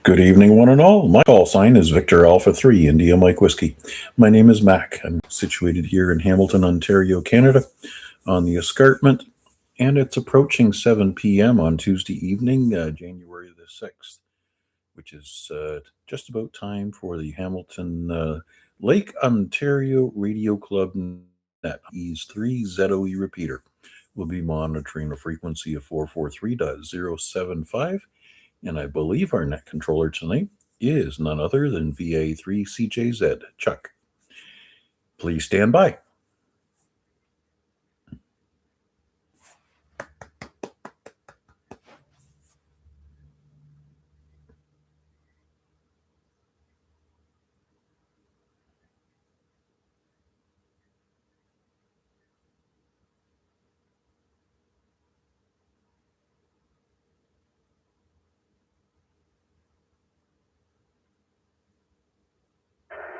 Good evening, one and all. My call sign is Victor Alpha 3, India Mike Whiskey. My name is Mac. I'm situated here in Hamilton, Ontario, Canada, on the escarpment, and it's approaching 7 p.m. on Tuesday evening, January the 6th, which is just about time for the Hamilton Lake Ontario Radio Club net. E's 3 ZOE repeater. We'll be monitoring a frequency of 443.075. And I believe our net controller tonight is none other than VA3CJZ, Chuck. Please stand by.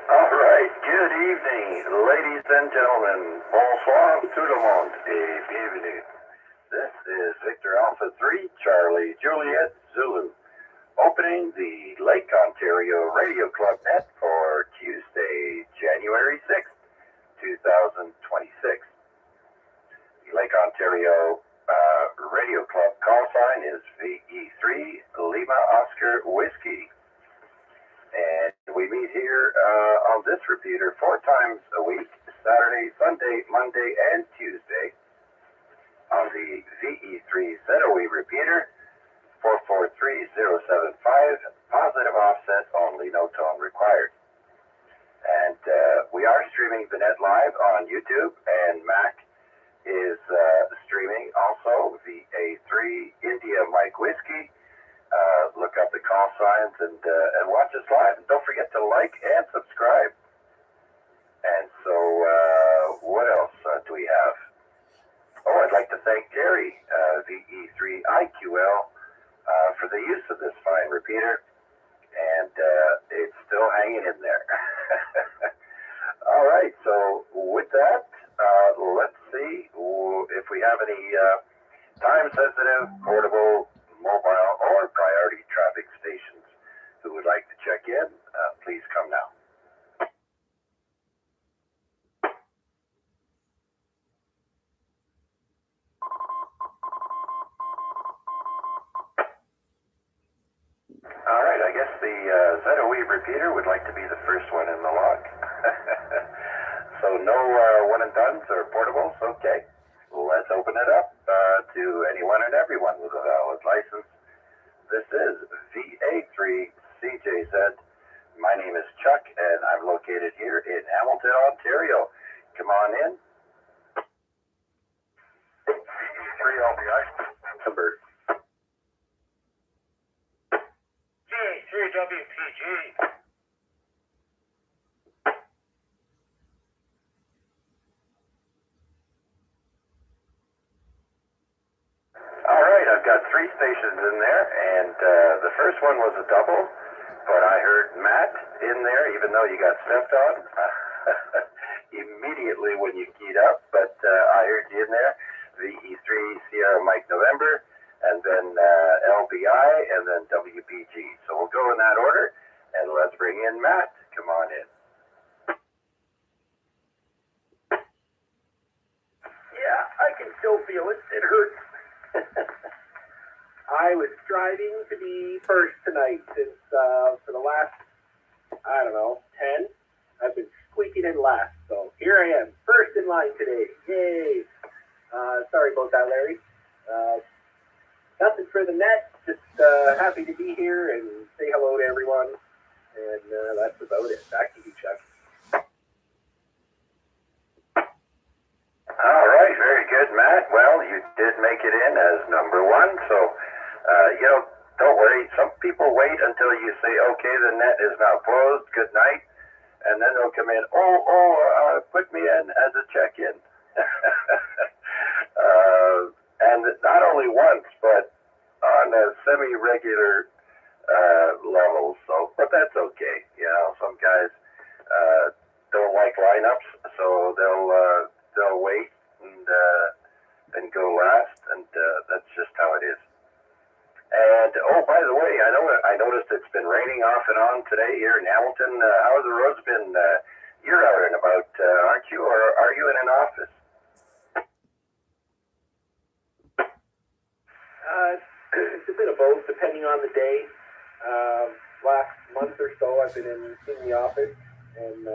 All right, good evening, ladies and gentlemen. Bonsoir, tout le monde, et bienvenue. This is Victor Alpha 3, Charlie Juliet Zulu, opening the Lake Ontario Radio Club net for Tuesday, January 6th, 2026. The Lake Ontario Radio Club call sign is VE3 Lima Oscar Whiskey. And we meet here on this repeater 4 times a week, Saturday, Sunday, Monday, and Tuesday, on the VE3 ZOE repeater, 443075, positive offset only, no tone required. And we are streaming the net live on YouTube, and Mac is streaming also VA3 India Mike Whiskey. Look up the call signs and watch us live. And don't forget to like and subscribe. And so, what else do we have? Oh, I'd like to thank Gary, VE3IQL, for the use of this fine repeater. And it's still hanging in there. All right, so with that, let's see if we have any time-sensitive, portable, mobile, or priority traffic stations who would like to check in. Please come now. All right, I guess the ZOE repeater would like to be the first one in the log. So no one and dones or portables, okay. Let's open it up to anyone and everyone with a valid license. This is VA3CJZ. My name is Chuck, and I'm located here in Hamilton, Ontario. Come on in. VA3LBI number G3WPG. All right, I've got 3 stations in there, and the first one was a double, but I heard Matt in there, even though you got stepped on, immediately when you keyed up, but I heard you in there, VE3 Sierra Mike November, and then LBI, and then WPG. So we'll go in that order, and let's bring in Matt. Come on in. Yeah, I can still feel it. It hurts. I was striving to be first tonight since for the last, 10, I've been squeaking in last. So here I am, first in line today. Yay! Sorry about that, Larry. Nothing for the net, just happy to be here and say hello to everyone. And that's about it. Back to you, Chuck. All right, very good, Matt. Well, you did make it in as number 1, so, don't worry. Some people wait until you say, okay, the net is now closed, good night, and then they'll come in, put me in as a check-in. And not only once, but on a semi-regular level, so, but that's okay. Some guys don't like lineups, so they'll wait and go last, and that's just how it is. And oh, by the way, I noticed it's been raining off and on today here in Hamilton. How have the roads been? You're out and about, aren't you? Or are you in an office? It's a bit of both, depending on the day. Last month or so, I've been in the office and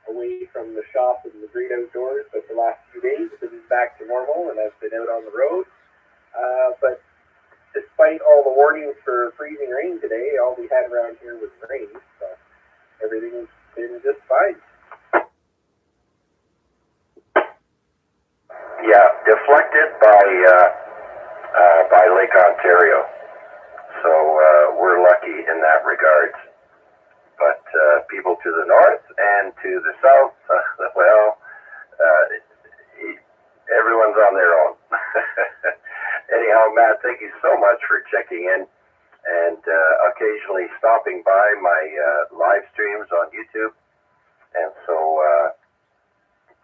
away from the shop and the great outdoors. But the last few days, it's been back to normal, and I've been out on the road. But despite all the warnings for freezing rain today, all we had around here was rain, so everything's been just fine. Yeah, deflected by Lake Ontario. So we're lucky in that regard. But people to the north and to the south, well, everyone's on their own. Anyhow, Matt, thank you so much for checking in and occasionally stopping by my live streams on YouTube. And so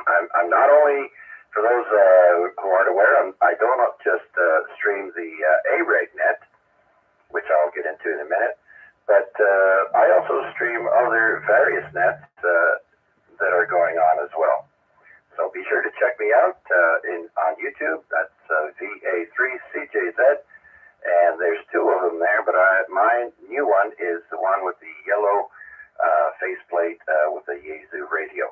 I'm not only, for those who aren't aware, I don't just stream the A-Reg net, which I'll get into in a minute, but I also stream other various nets that are going on as well. So be sure to check me out on YouTube. That's VA3CJZ, and there's two of them there, but my new one is the one with the yellow faceplate with the Yazoo radio.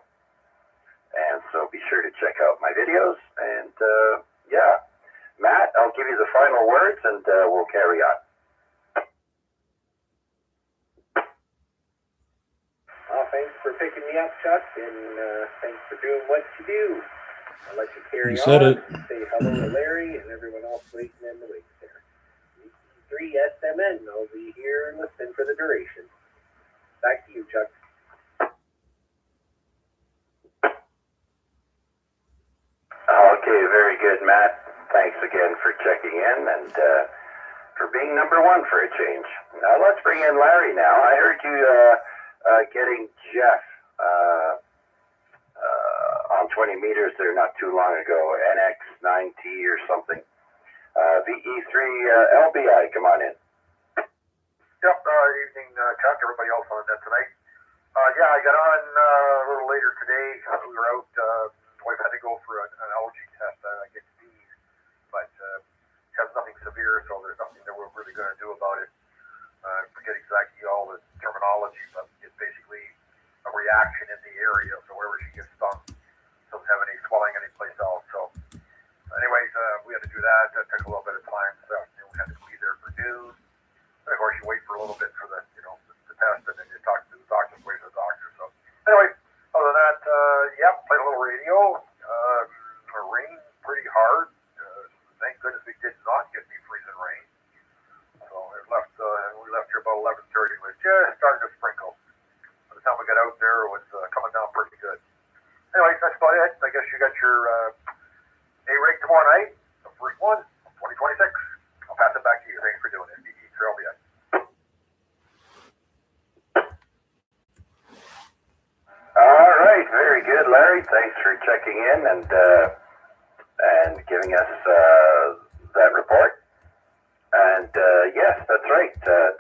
And so be sure to check out my videos. And yeah, Matt, I'll give you the final words, and we'll carry on. Thanks for picking me up, Chuck, and thanks for doing what you do. I'll let you carry You said on. it. Say hello to Larry and everyone else waiting in the wings there. VA3SMN, I'll be here and listen for the duration. Back to you, Chuck. Okay, very good, Matt. Thanks again for checking in and for being number one for a change. Now let's bring in Larry now. I heard you getting Jeff on 20 meters there not too long ago, NX9T or something. VE3LBI, come on in. Yep, evening, Chuck, everybody else on that tonight. Yeah, I got on a little later today. We were out, wife had to go for an allergy test against bees, but has nothing severe, so there's nothing that we're really going to do about it. I forget exactly all the terminology, but it's basically a reaction in the area, so wherever she gets stung, doesn't have any swelling anyplace else. So anyways, we had to do that. That took a little bit of time, so we had to be there for noon. And of course, you wait for a little bit for the, the test, and then you talk to the doctor, wait for the doctor. So anyway, other than that, yeah, played a little radio. Rained pretty hard. Thank goodness we did not get any freezing rain. So it left. We left here about 11:30. It was just starting to sprinkle. By the time we got out there, it was coming down pretty good. Anyways, that's about it. I guess you got your A-Rig tomorrow night, the first one, 2026. I'll pass it back to you. Thanks for doing it. VE3LBI. All right, very good, Larry. Thanks for checking in and giving us that report. And yes, that's right.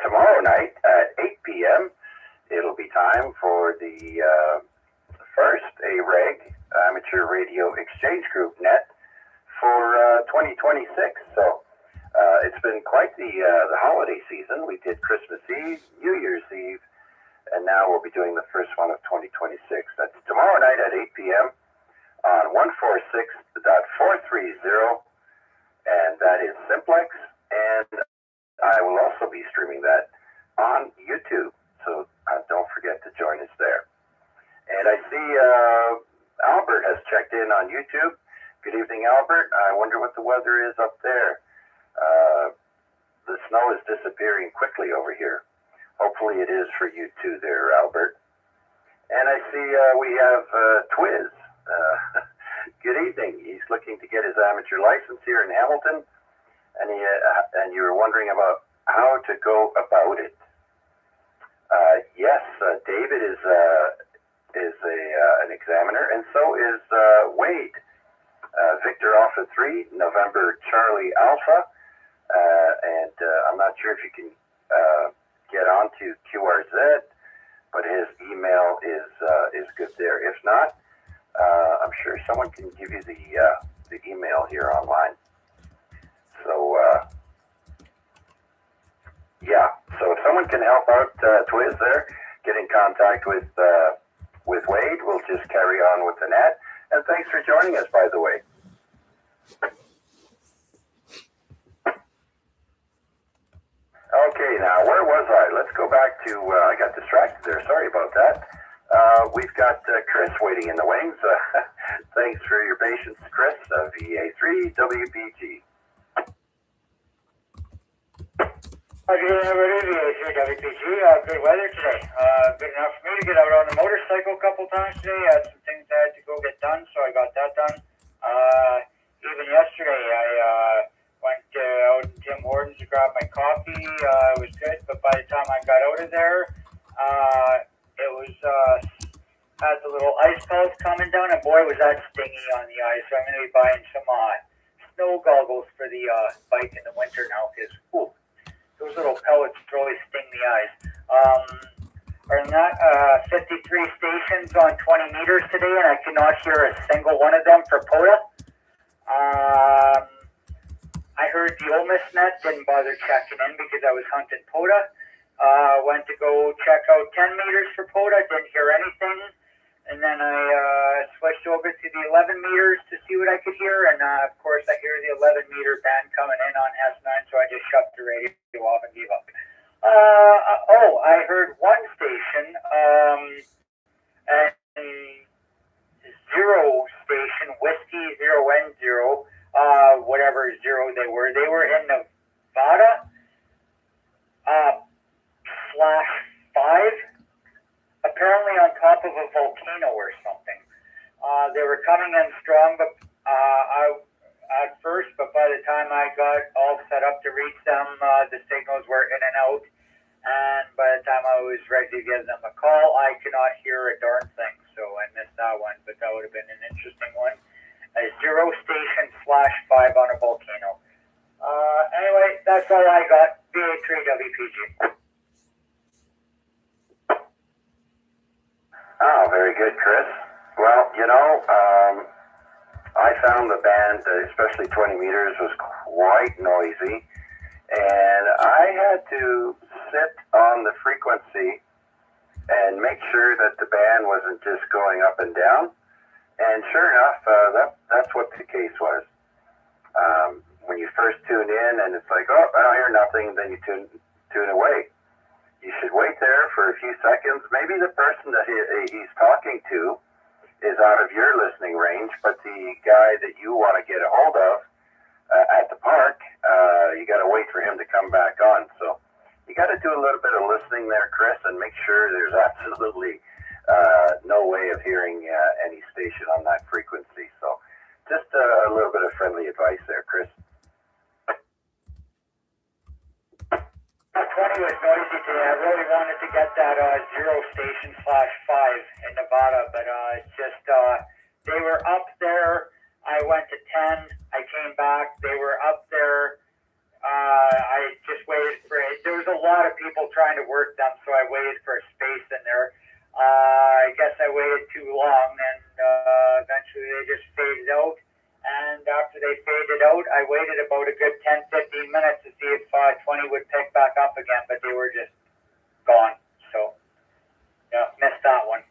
Tomorrow night at 8 p.m., it'll be time for the first A-Reg Amateur Radio Exchange Group net for 2026. So it's been quite the holiday season. We did Christmas Eve, New Year's Eve, and now we'll be doing the first one of 2026. That's tomorrow night at 8 p.m. on 146.430, and that is Simplex. And I will also be streaming that on YouTube, so don't forget to join us there. And I see Albert has checked in on YouTube. Good evening, Albert. I wonder what the weather is up there. The snow is disappearing quickly over here. Hopefully it is for you too there, Albert. And I see we have Twiz. Good evening. He's looking to get his amateur license here in Hamilton, and you were wondering about how to go about it. Yes, David is an examiner, and so is Wade. Victor Alpha 3, November Charlie Alpha. I'm not sure if you can get onto QRZ, but his email is good there. If not, I'm sure someone can give you the email here online. So so if someone can help out Twiz there, get in contact with Wade. We'll just carry on with the net. And thanks for joining us, by the way. Okay, now where was I? Let's go back to, I got distracted there. Sorry about that. We've got Chris waiting in the wings. Thanks for your patience, Chris, VA3WPG. Good evening, everybody. VA3WPG. Good weather today. Good enough for me to get out on the motorcycle a couple times today. I had some things I had to go get done, so I got that done. Even yesterday, I went out in Tim Hortons to grab my coffee. It was good, but by the time I got out of there, it was had the little ice pellets coming down, and boy, was that stingy on the ice. So I'm going to be buying some snow goggles for the bike in the winter now, because those little pellets really sting the eyes. Other than that, 53 stations on 20 meters today, and I cannot hear a single one of them for POTA. I heard the Ole Miss net, didn't bother checking in because I was hunting POTA. Went to go check out 10 meters for POTA, didn't hear anything. And then I switched over to the 11 meters to see what I could hear. And of course, I hear the 11 meter band coming in on S9, so I just shut the radio off and gave up. I heard one station, and zero station, Whiskey 0N0, whatever zero they were. They were in Nevada, /5. Apparently on top of a volcano or something. They were coming in strong, but at first, but by the time I got all set up to reach them, the signals were in and out. And by the time I was ready to give them a call, I could not hear a darn thing. So I missed that one, but that would have been an interesting one. A zero station /5 on a volcano. Anyway, that's all I got. VA3WPG. Oh, very good, Chris. Well, I found the band, especially 20 meters, was quite noisy. And I had to sit on the frequency and make sure that the band wasn't just going up and down. And sure enough, that's what the case was. When you first tune in and it's like, oh, I don't hear nothing, then you tune away. You should wait there for a few seconds. Maybe the person that he's talking to is out of your listening range, but the guy that you want to get a hold of at the park, you got to wait for him to come back on. So you got to do a little bit of listening there, Chris, and make sure there's absolutely no way of hearing any station on that frequency. So just a little bit of friendly advice there, Chris. 20 was noisy today. I really wanted to get that zero station /5 in Nevada, but it's just they were up there. I went to 10. I came back. They were up there. I just waited for it. There was a lot of people trying to work them, so I waited for a space in there. I guess I waited too long, and eventually they just faded out. And after they faded out, I waited about a good 10-15 minutes to see if 20 would pick back up again, but they were just gone. So, yeah, missed that one.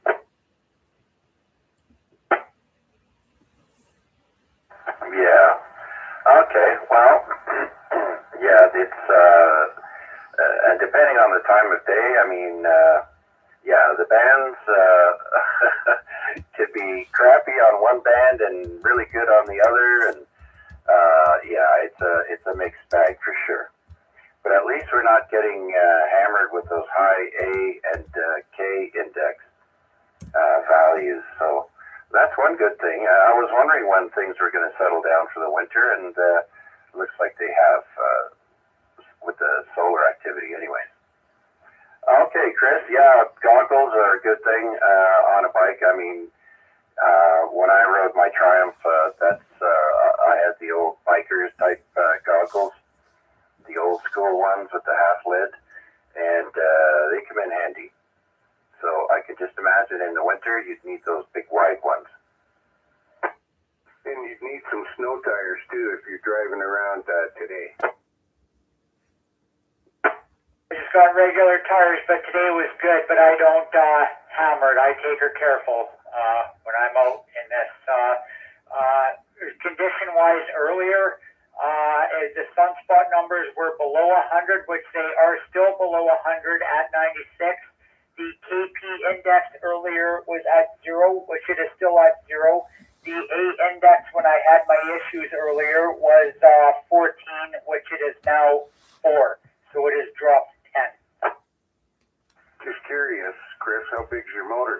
Yeah. Okay. Well, yeah, it's and depending on the time of day, I mean, the bands could be crappy on one band and really good on the other, and it's a mixed bag for sure. But at least we're not getting hammered with those high A and K index values. So that's one good thing. I was wondering when things were going to settle down for the winter, and looks like they have with the solar activity anyways. Okay, Chris, goggles are a good thing on a bike. I mean, when I rode my Triumph, I had the old bikers type goggles. on regular tires, but today was good. But I don't hammer it. I take her careful when I'm out in this. Condition-wise, earlier, the sunspot numbers were below 100, which they are still below 100 at 96. The KP index earlier was at 0, which it is still at 0. The A index when I had my issues earlier was 14, which it is now 4. So it has dropped 10. Just curious, Chris, how big's your motor?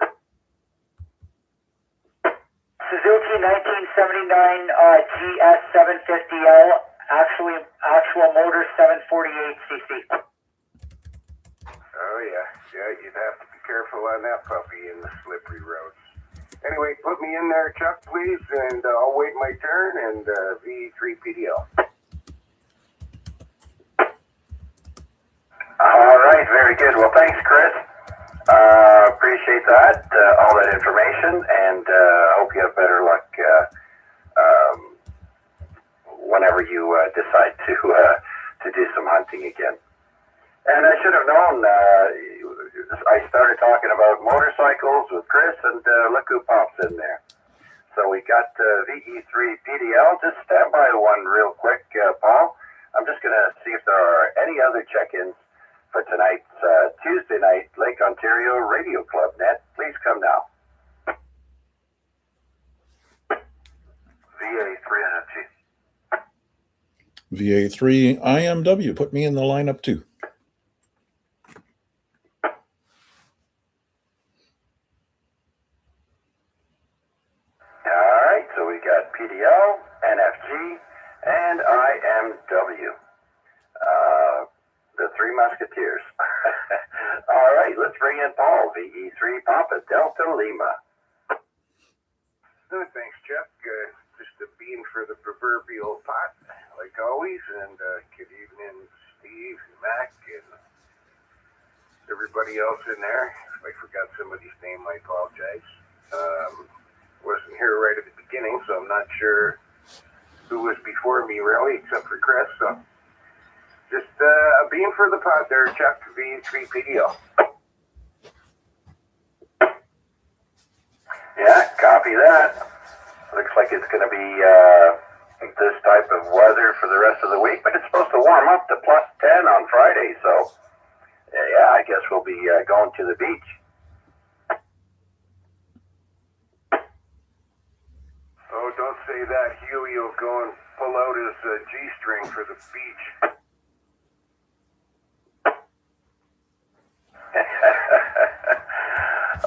Suzuki 1979 GS 750L, actual motor 748 cc. Oh, yeah. Yeah, you'd have to be careful on that puppy in the slippery roads. Anyway, put me in there, Chuck, please, and I'll wait my turn, and VA3PDL. All right, very good. Well, thanks, Chris. Appreciate that, all that information, and hope you have better luck whenever you decide to do some hunting again. And I should have known, I started talking about motorcycles with Chris, and look who pops in there. So we got VE3PDL. Just stand by one real quick, Paul. I'm just going to see if there are any other check-ins for tonight's Tuesday night Lake Ontario Radio Club net. Please come now. VA3IMW. VA3IMW, put me in the lineup too. All right, so we got PDL, NFG, and IMW. The Three Musketeers. All right, let's bring in Paul, VE3 Papa Delta Lima. Thanks, Chuck. Just a bean for the proverbial pot, like always. And good evening, Steve, Mac, and everybody else in there. If I forgot somebody's name, I apologize. Wasn't here right at the beginning, so I'm not sure who was before me, really, except for Chris. So just a bean for the pot there, Chuck, VA3PDL. Yeah, copy that. Looks like it's going to be this type of weather for the rest of the week, but it's supposed to warm up to plus 10 on Friday, so yeah, I guess we'll be going to the beach. Oh, don't say that. Huey will go and pull out his G-string for the beach.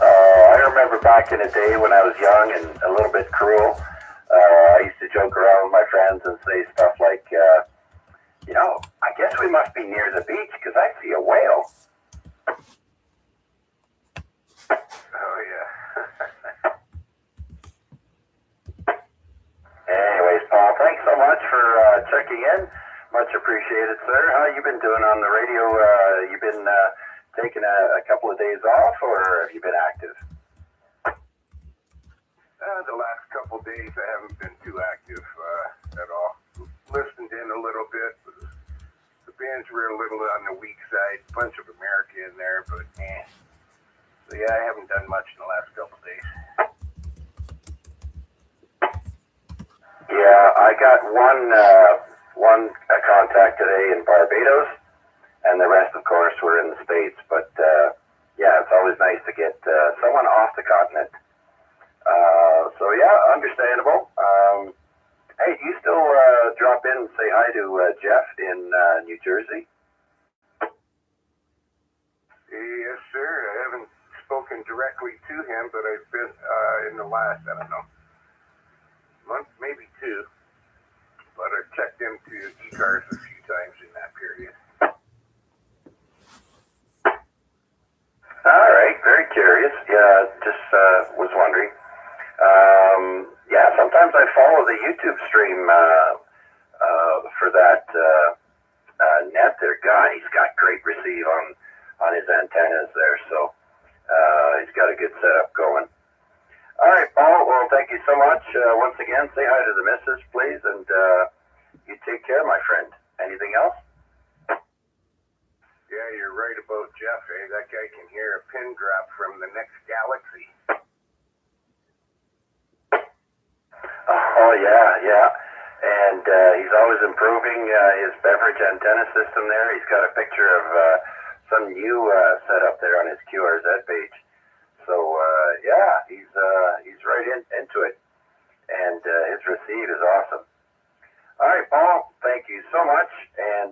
I remember back in the day when I was young and a little bit cruel, I used to joke around with my friends and say stuff like, I guess we must be near the beach because I see a whale. Oh, yeah. Anyways, Paul, thanks so much for checking in. Much appreciated, sir. How you been doing on the radio? You been taking a couple of days off, or have you been active? The last couple of days I haven't been too active at all. Listened in a little bit. The bands were a little on the weak side. Bunch of America in there, but So yeah, I haven't done much in the last couple of days. Yeah, I got one contact today in Barbados, and the rest, of course, were in the States. But yeah, it's always nice to get someone off the continent. So yeah, understandable. Hey, do you still drop in and say hi to Jeff in New Jersey? Yes, sir. I haven't spoken directly to him, but I've been in the last, I don't know, month, maybe 2. But I've checked into e-cars a few times in that period. All right, very curious. Yeah, just was wondering. Yeah, sometimes I follow the YouTube stream for that net there. God, he's got great receive on his antennas there, so he's got a good setup going. All right, Paul, well, thank you so much. Once again, say hi to the missus, please, and you take care, my friend. Anything else? Yeah, Yeah, you're right about Jeff. That guy can hear a pin drop from the next galaxy. Oh, yeah. And he's always improving his beverage antenna system there. He's got a picture of some new setup there on his QRZ page. So, yeah, he's right into it. And his receive is awesome. All right, Paul, thank you so much. And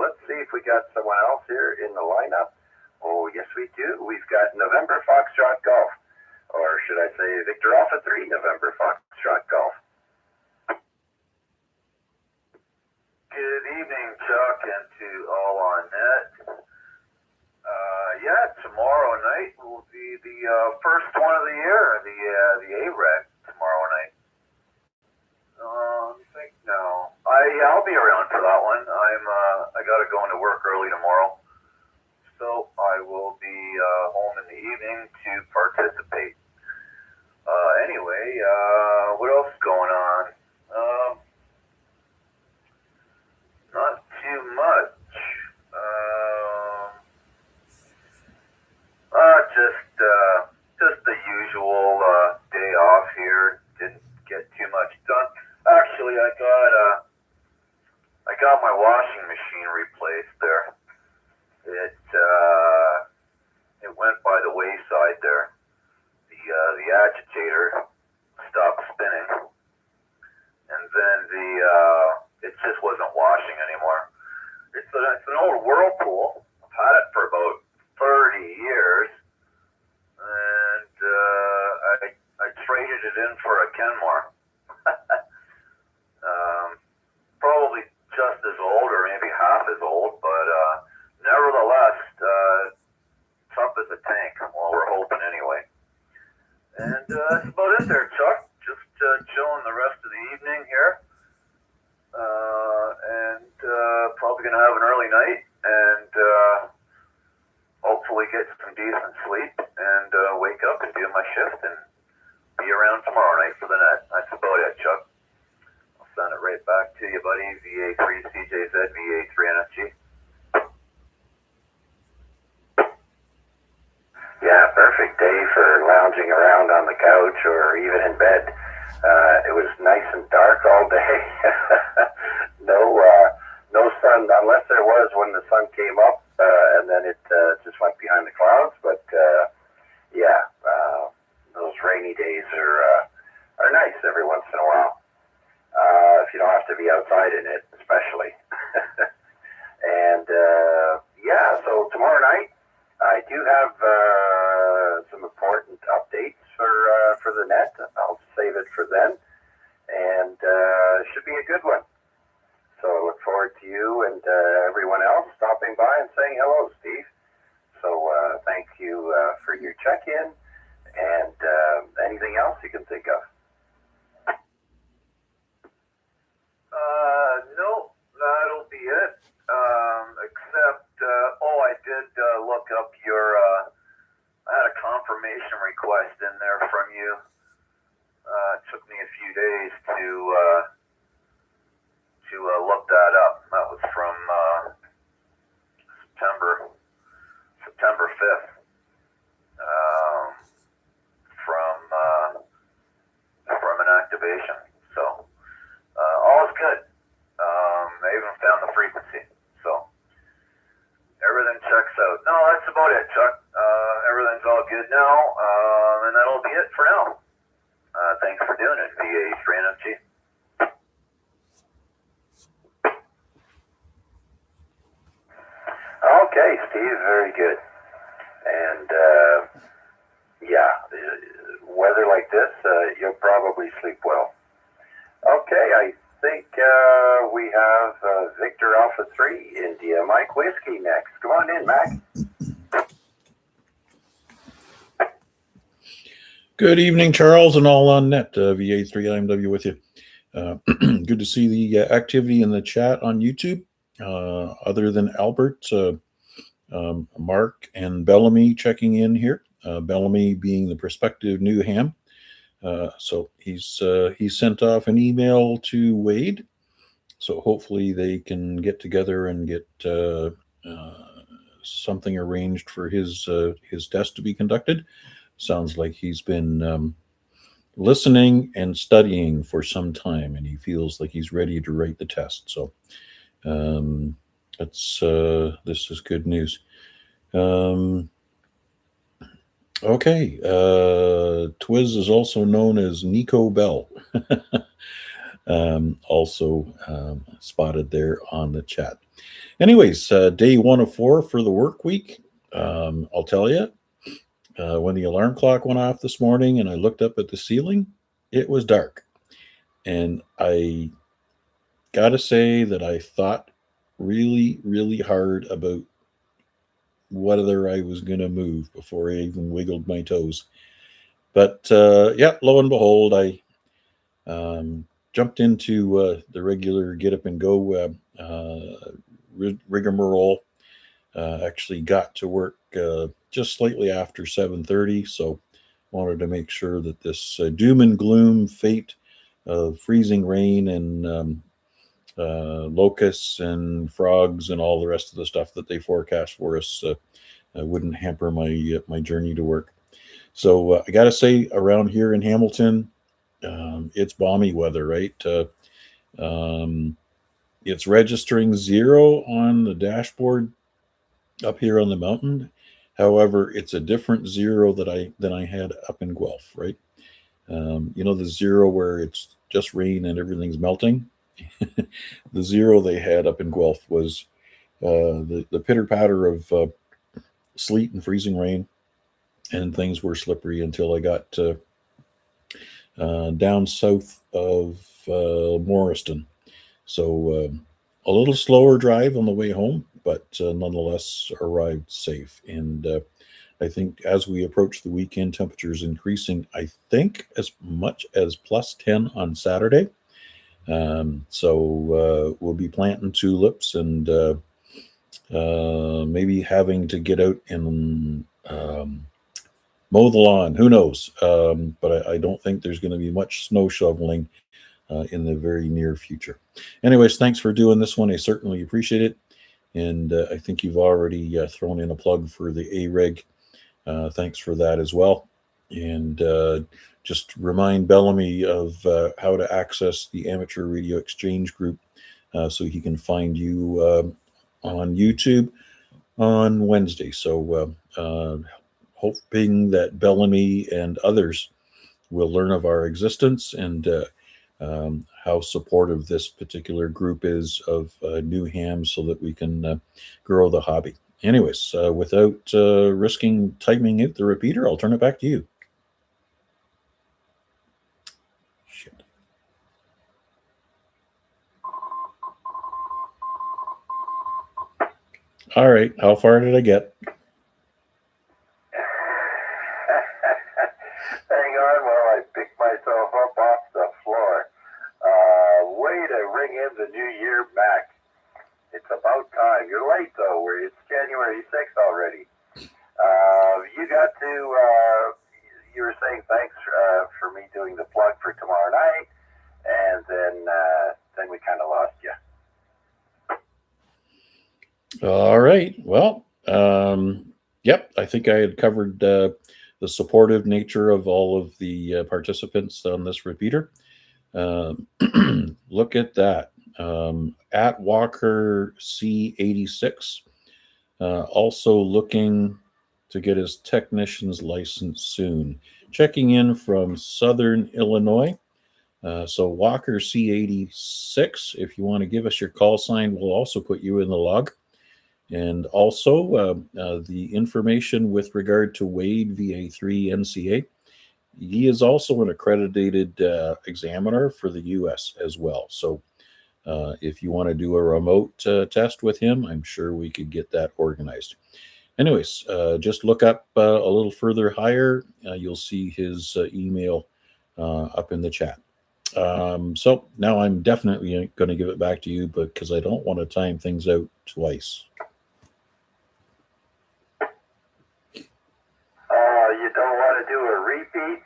let's see if we got someone else here in the lineup. Oh, yes, we do. We've got November Foxtrot Golf. Or should I say Victor Alpha 3 November Foxtrot Golf. Good evening, Chuck, and to all on net. Yeah, tomorrow night will be the first one of the year, the A-Rec tomorrow night. I'll be around for that one. I gotta go into work early tomorrow, so I will be home in the evening to participate. Anyway, what else is going on? Not too much. Just the usual day off here. Didn't get too much done. Actually, I got my washing machine replaced there. It went by the wayside there. The agitator stopped spinning, and then it just wasn't washing anymore. It's an old Whirlpool. I've had it for about 30 years, and I traded it in for a Kenmore. Probably just as old or maybe half as old, but nevertheless, tough as a tank. Well, we're hoping anyway. And that's about it there, Chuck. Just chilling the rest of the evening here. And probably going to have an early night and hopefully get some decent sleep and wake up and do my shift and be around tomorrow night for the net. That's about it, Chuck. I'll send it right back to you, buddy. VA3CJZ, VA3NFG. Yeah, perfect day for lounging around on the couch or even in bed. It was nice and dark all day. No sun, unless there was when the sun came up, and then it just went behind the clouds. But those rainy days are nice every once in a while. If you don't have to be outside in it, especially. And so tomorrow night I do have some important updates for the net. I'll save it for then, and it should be a good one. So I look forward to you and everyone else stopping by and saying hello, Steve. So thank you for your check-in, and anything else you can think of. No, that'll be it. Except, I did look up your, I had a confirmation request in there from you. It took me a few days to look that up. That was from September 5th. From an activation. So all is good. I even found the frequency. So everything checks out. No, that's about it, Chuck. Everything's all good now, and that'll be it for now. Thanks for doing it, VA3NFG. Okay, Steve, very good. And weather like this, you'll probably sleep well. Okay, I think we have Victor Alpha 3 India Mike Whiskey next. Come on in, Mac. Good evening, Charles, and all on net. VA3IMW with you. Good to see the activity in the chat on YouTube. Other than Albert, Mark and Bellamy checking in here. Bellamy being the prospective new ham. So he sent off an email to Wade. So hopefully they can get together and get something arranged for his test to be conducted. Sounds like he's been listening and studying for some time, and he feels like he's ready to write the test. So this is good news. Okay, Twiz is also known as Nico Bell. Also spotted there on the chat. Anyways, day 1 of 4 for the work week. I'll tell you, when the alarm clock went off this morning and I looked up at the ceiling, it was dark. And I got to say that I thought really, really hard about whether I was going to move before I even wiggled my toes. But yeah, lo and behold, I jumped into the regular get up and go rigmarole. Actually got to work just slightly after 7:30, so wanted to make sure that this doom and gloom fate of freezing rain and locusts and frogs and all the rest of the stuff that they forecast for us wouldn't hamper my journey to work. So I got to say, around here in Hamilton, it's balmy weather, right? It's registering 0 on the dashboard up here on the mountain. However, it's a different 0 than I had up in Guelph, right? The 0 where it's just rain and everything's melting. The 0 they had up in Guelph was the pitter patter of sleet and freezing rain, and things were slippery until I got down south of Morriston. So a little slower drive on the way home, but nonetheless arrived safe. And I think as we approach the weekend, temperatures increasing, I think as much as +10 on Saturday. So we'll be planting tulips and maybe having to get out and mow the lawn. Who knows? But I don't think there's going to be much snow shoveling in the very near future. Anyways, thanks for doing this one. I certainly appreciate it. And I think you've already thrown in a plug for the A-Reg. Thanks for that as well. And just remind Bellamy of how to access the Amateur Radio Exchange group so he can find you on YouTube on Wednesday. So hoping that Bellamy and others will learn of our existence and how supportive this particular group is of new hams so that we can grow the hobby. Anyways, without risking timing out the repeater, I'll turn it back to you. Shit. All right, how far did I get? Hang on while I pick myself up off the floor. Way to ring in the new year, Mac. It's about time. You're late, though. It's January 6th already. You got to, you were saying thanks for me doing the plug for tomorrow night, and then we kind of lost you. All right. Well, yep, I think I had covered the supportive nature of all of the participants on this repeater. Look at that. At Walker C86, also looking to get his technician's license soon. Checking in from Southern Illinois. So Walker C86, if you want to give us your call sign, we'll also put you in the log. And also the information with regard to Wade VA3IMW. He is also an accredited examiner for the U.S. as well. So if you want to do a remote test with him, I'm sure we could get that organized. Anyways, just look up a little further higher. You'll see his email up in the chat. So now I'm definitely going to give it back to you because I don't want to time things out twice. You don't want to do a repeat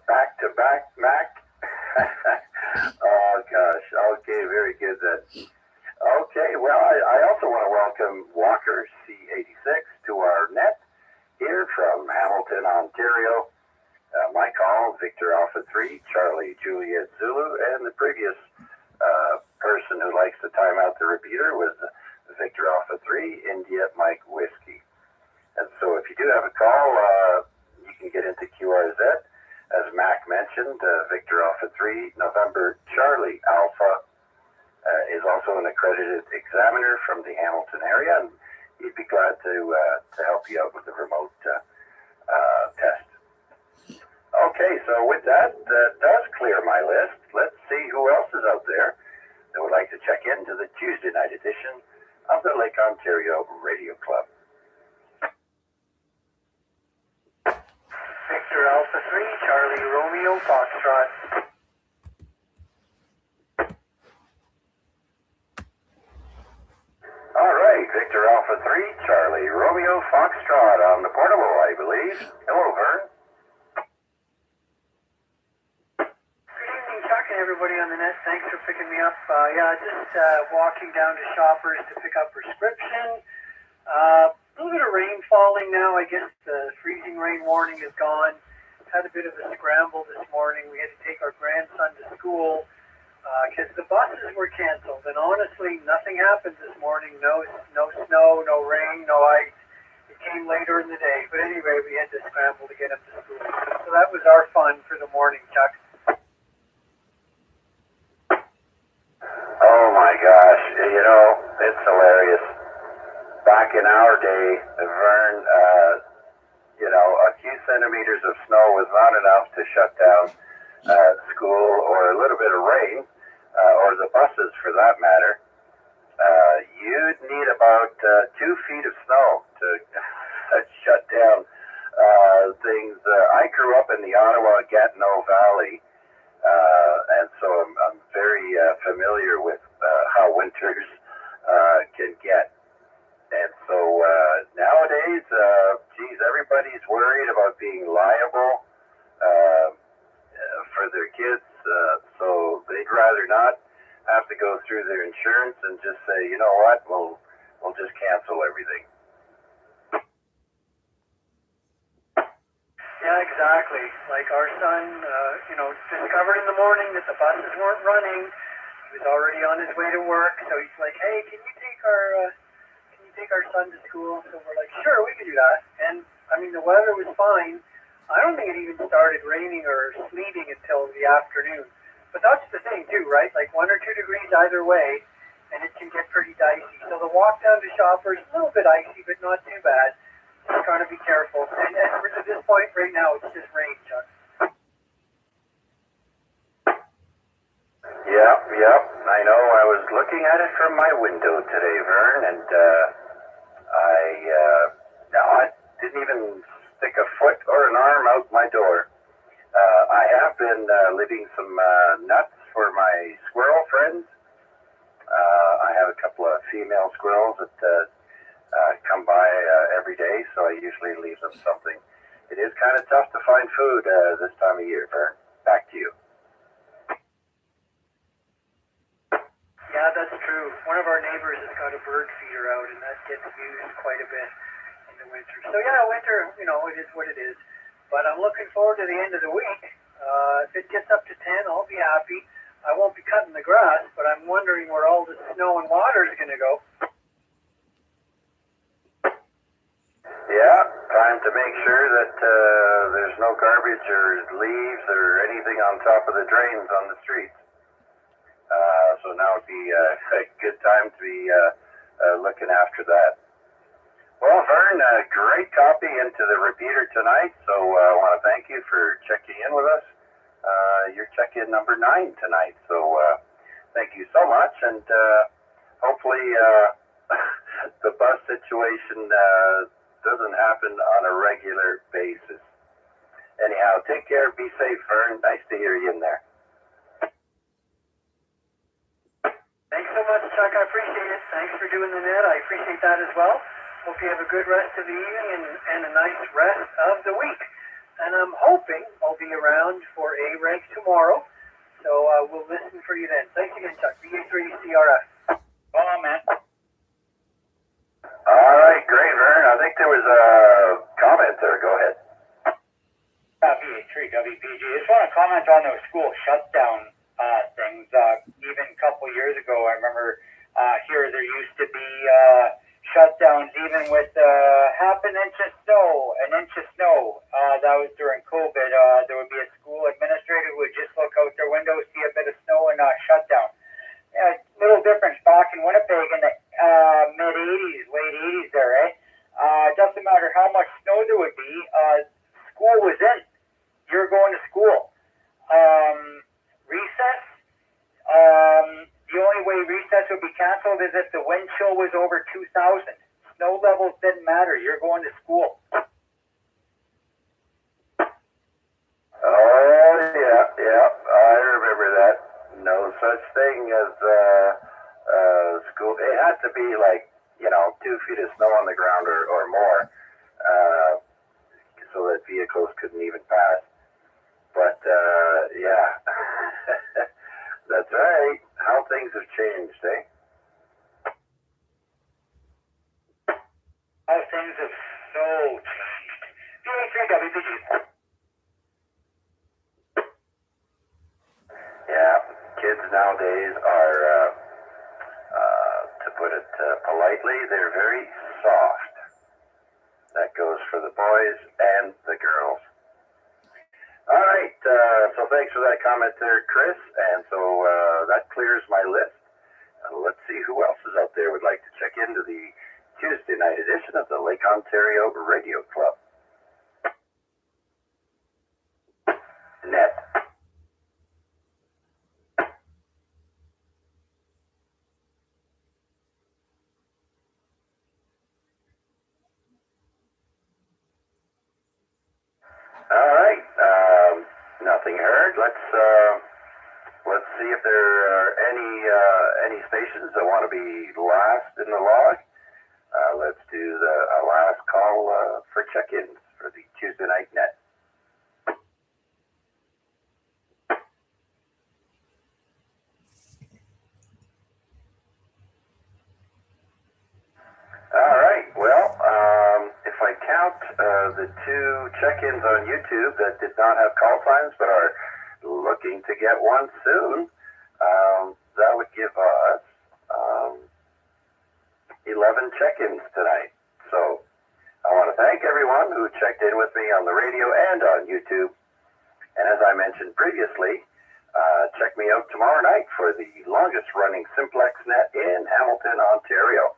back to back, Mac? Oh gosh. Okay, very good then. Okay, well, I also want to welcome Walker C86 to our net here from Hamilton, Ontario. My call, Victor Alpha 3, Charlie Juliet Zulu, and the previous person who likes to time out the repeater was Victor Alpha 3, India Mike Whiskey. And so if you do have a call, you can get into QRZ. As Mac mentioned, Victor Alpha 3, November Charlie Alpha is also an accredited examiner from the Hamilton area, and he'd be glad to help you out with the remote test. Okay, so with that, does clear my list. Let's see who else is out there that would like to check into the Tuesday night edition of the Lake Ontario Radio Club. Victor Alpha 3, Charlie Romeo Foxtrot. All right, Victor Alpha 3, Charlie Romeo Foxtrot on the portable, I believe. Hello, Vern. Good evening, Chuck, and everybody on the net. Thanks for picking me up. Just walking down to Shoppers to pick up prescription. A little bit of rain falling now. I guess the freezing rain warning is gone. Had a bit of a scramble this morning. We had to take our grandson to school because the buses were canceled. And honestly, nothing happened this morning. No snow, no rain, no ice. It came later in the day. But anyway, we had to scramble to get him to school. So that was our fun for the morning, Chuck. Oh my gosh, you know, it's hilarious. Back in our day, Vern, a few centimeters of snow was not enough to shut down school, or a little bit of rain, or the buses for that matter. You'd need about 2 feet of snow to shut down things. I grew up in the Ottawa-Gatineau Valley, and so I'm very familiar with how winters can get. And so nowadays, everybody's worried about being liable for their kids, so they'd rather not have to go through their insurance and just say, you know what, we'll just cancel everything. Yeah, exactly. Like our son, discovered in the morning that the buses weren't running. He was already on his way to work, so he's like, "Hey, can you take our son to school?" So we're like, "Sure, we can do that." And I mean, the weather was fine. I don't think it even started raining or sleeting until the afternoon. But that's the thing too, right? Like 1 or 2 degrees either way, and it can get pretty dicey. So the walk down to Shoppers, a little bit icy, but not too bad. Just trying to be careful. And at this point right now, it's just rain, Chuck. Yeah, I know. I was looking at it from my window today, Vern, and I didn't even stick a foot or an arm out my door. I have been leaving some nuts for my squirrel friends. I have a couple of female squirrels that come by every day, so I usually leave them something. It is kind of tough to find food this time of year, Vern. Back to you. Yeah, that's true. One of our neighbors has got a bird feeder out, and that gets used quite a bit in the winter. So yeah, winter, it is what it is. But I'm looking forward to the end of the week. If it gets up to 10, I'll be happy. I won't be cutting the grass, but I'm wondering where all the snow and water is going to go. Yeah, time to make sure that there's no garbage or leaves or anything on top of the drains on the streets. So now would be a good time to be looking after that. Well, Vern, great copy into the repeater tonight, so I want to thank you for checking in with us. You're check-in number 9 tonight, so thank you so much, and hopefully the bus situation doesn't happen on a regular basis. Anyhow, take care, be safe, Vern. Nice to hear you in there. Thanks so much, Chuck. I appreciate it. Thanks for doing the net. I appreciate that as well. Hope you have a good rest of the evening and a nice rest of the week. And I'm hoping I'll be around for A-Reg tomorrow. So we'll listen for you then. Thanks again, Chuck. VA3CRF. Go on, man. All right, great, Vern. I think there was a comment there. Go ahead. VA3WPG. I just want to comment on those school shutdown things. Even a couple years ago, I remember here there used to be shutdowns even with half an inch of snow, an inch of snow. That was during COVID. There would be a school administrator who would just look out their window, see a bit of snow, and shut down. Yeah, little difference back in Winnipeg in the mid 80s, late 80s there, eh? It doesn't matter how much snow there would be. School was in. You're going to school. Recess. The only way recess would be canceled is if the wind chill was over 2,000. Snow levels didn't matter. You're going to school. Oh, yeah. I remember that. No such thing as school. It had to be like, 2 feet of snow on the ground or more, so that vehicles couldn't even pass. But, yeah, that's right. How things have changed, eh? How things have so changed. VA3WPG. Yeah, kids nowadays are, to put it politely, they're very soft. That goes for the boys and the girls. All right, so thanks for that comment there, Chris. And so that clears my list. Let's see who else is out there would like to check into the Tuesday night edition of the Lake Ontario Radio Club. Net. All right, nothing heard. Let's see if there are any stations that want to be last in the log. Let's do a last call for check-ins for the Tuesday night net. All right. Well, if I count the 2 check-ins on YouTube that did not have call signs but are looking to get one soon, that would give us 11 check-ins tonight. So I want to thank everyone who checked in with me on the radio and on YouTube. And as I mentioned previously, check me out tomorrow night for the longest running Simplex net in Hamilton, Ontario.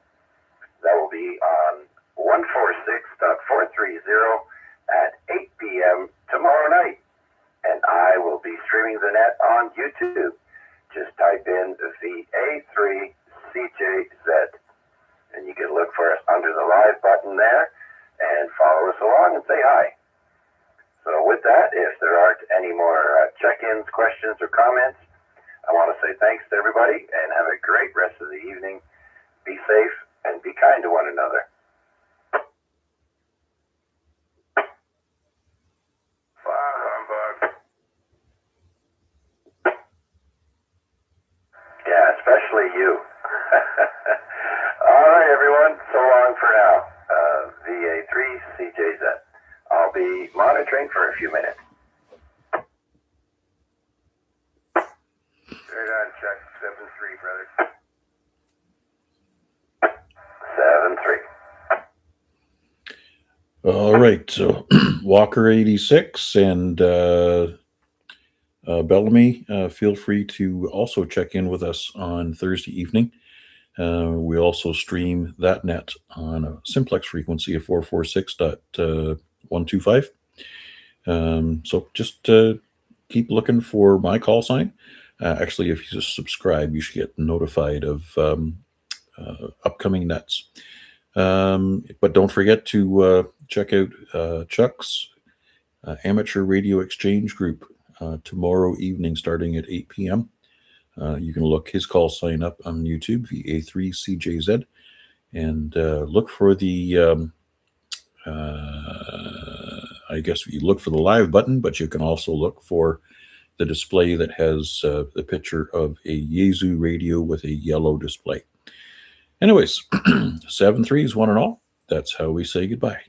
That will be on 146.430 at 8 p.m. tomorrow night. And I will be streaming the net on YouTube. Just type in VA3CJZ. And you can look for us under the live button there and follow us along and say hi. So with that, if there aren't any more check-ins, questions, or comments, I want to say thanks to everybody and have a great rest of the evening. Be safe and be kind to one another. Yeah, especially you. All right, everyone. So long for now. VA3CJZ. I'll be monitoring for a few minutes. Right on, check. 7-3, brother. 7-3. All right. So Walker 86 and Bellamy, feel free to also check in with us on Thursday evening. We also stream that net on a simplex frequency of 446.125. So just keep looking for my call sign. Actually, if you subscribe, you should get notified of upcoming nets. But don't forget to check out Chuck's Amateur Radio Exchange Group tomorrow evening starting at 8 p.m. You can look his call sign up on YouTube, VA3CJZ, and look for the, I guess you look for the live button, but you can also look for the display that has the picture of a Yaesu radio with a yellow display. Anyways, 7-3s, one and all. That's how we say goodbye.